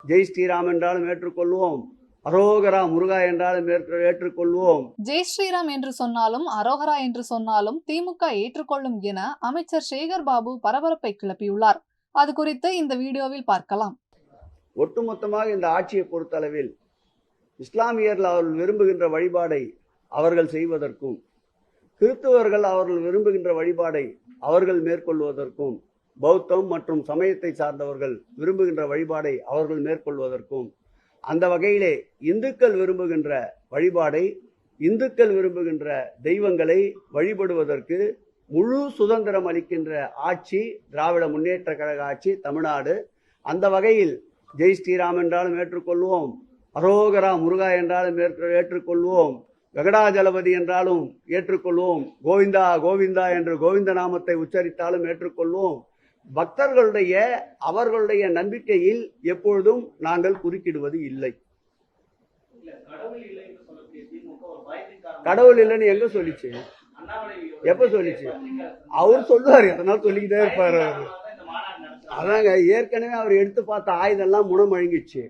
ஜெய் ஸ்ரீராம் என்றாலும் ஏற்றுக்கொள்வோம், அரோகரா முருகா என்றாலும் ஏற்றுக்கொள்வோம். ஜெய் ஸ்ரீராம் என்று சொன்னாலும் அரோகரா என்று சொன்னாலும் திமுக ஏற்றுக்கொள்ளும் என அமைச்சர் சேகர் பாபு பரபரப்பை கிளப்பியுள்ளார். அது குறித்து இந்த வீடியோவில் பார்க்கலாம். ஒட்டுமொத்தமாக இந்த ஆட்சியை பொறுத்தளவில் இஸ்லாமியர்கள் அவர்கள் விரும்புகின்ற வழிபாடை அவர்கள் செய்வதற்கும், கிறிஸ்துவர்கள் அவர்கள் விரும்புகின்ற வழிபாடை அவர்கள் மேற்கொள்வதற்கும், பௌத்தம் மற்றும் சமயத்தை சார்ந்தவர்கள் விரும்புகின்ற வழிபாடை அவர்கள் மேற்கொள்வதற்கும், அந்த வகையிலே இந்துக்கள் விரும்புகின்ற வழிபாடை, இந்துக்கள் விரும்புகின்ற தெய்வங்களை வழிபடுவதற்கு முழு சுதந்திரம் அளிக்கின்ற ஆட்சி திராவிட முன்னேற்ற கழக ஆட்சி தமிழ்நாடு. அந்த வகையில் ஜெய் ஸ்ரீராம் என்றாலும் ஏற்றுக்கொள்வோம், அரோகரா முருகா என்றாலும் ஏற்றுக்கொள்வோம், வெங்கடாஜலபதி என்றாலும் ஏற்றுக்கொள்வோம், கோவிந்தா கோவிந்தா என்று கோவிந்த நாமத்தை உச்சரித்தாலும் ஏற்றுக்கொள்வோம். பக்தர்களுடைய அவர்களுடைய நம்பிக்கையில் எப்பொழுதும் நாங்கள் குறுக்கிடுவது இல்லை. கடவுள் இல்லைன்னு எங்க சொல்லிச்சு? எப்ப சொல்லிச்சு? அவர் சொல்லுவாரு, அதனால சொல்லிக்கிட்டே இருப்பாரு. அதாங்க, ஏற்கனவே அவர் எடுத்து பார்த்த ஆயுதம் எல்லாம் முனமழுங்கிச்சு.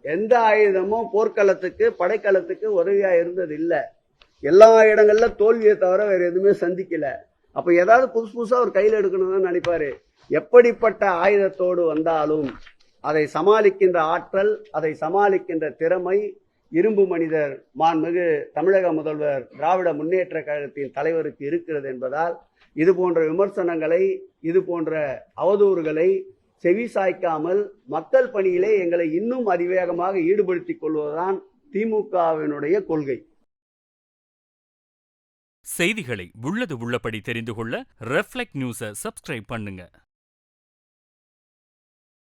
எந்த ஆயுதமும் போர்க்களத்துக்கு படைக்களத்துக்கு உதவியா இருந்தது இல்ல. எல்லா இடங்கள்ல தோல்வியை தவிர வேற எதுவுமே சந்திக்கல. அப்ப ஏதாவது புதுசு புதுசா அவர் கையில் எடுக்கணும்னு நினைப்பாரு. எப்படிப்பட்ட ஆயுதத்தோடு வந்தாலும் அதை சமாளிக்கின்ற ஆற்றல், அதை சமாளிக்கின்ற திறமை இரும்பு மனிதர் மாண்புமிகு தமிழக முதல்வர் திராவிட முன்னேற்ற கழகத்தின் தலைவருக்கு இருக்கிறது என்பதால் இது போன்ற விமர்சனங்களை, இது போன்ற அவதூறுகளை செவி சாய்க்காமல் மக்கள் பணியிலே எங்களை இன்னும் அதிவேகமாக ஈடுபடுத்திக் கொள்வதுதான் திமுகவினுடைய கொள்கை. செய்திகளை உள்ளது உள்ளபடி தெரிந்து கொள்ள ரெஃப்ளெக்ட் நியூஸை சப்ஸ்கிரைப் பண்ணுங்க.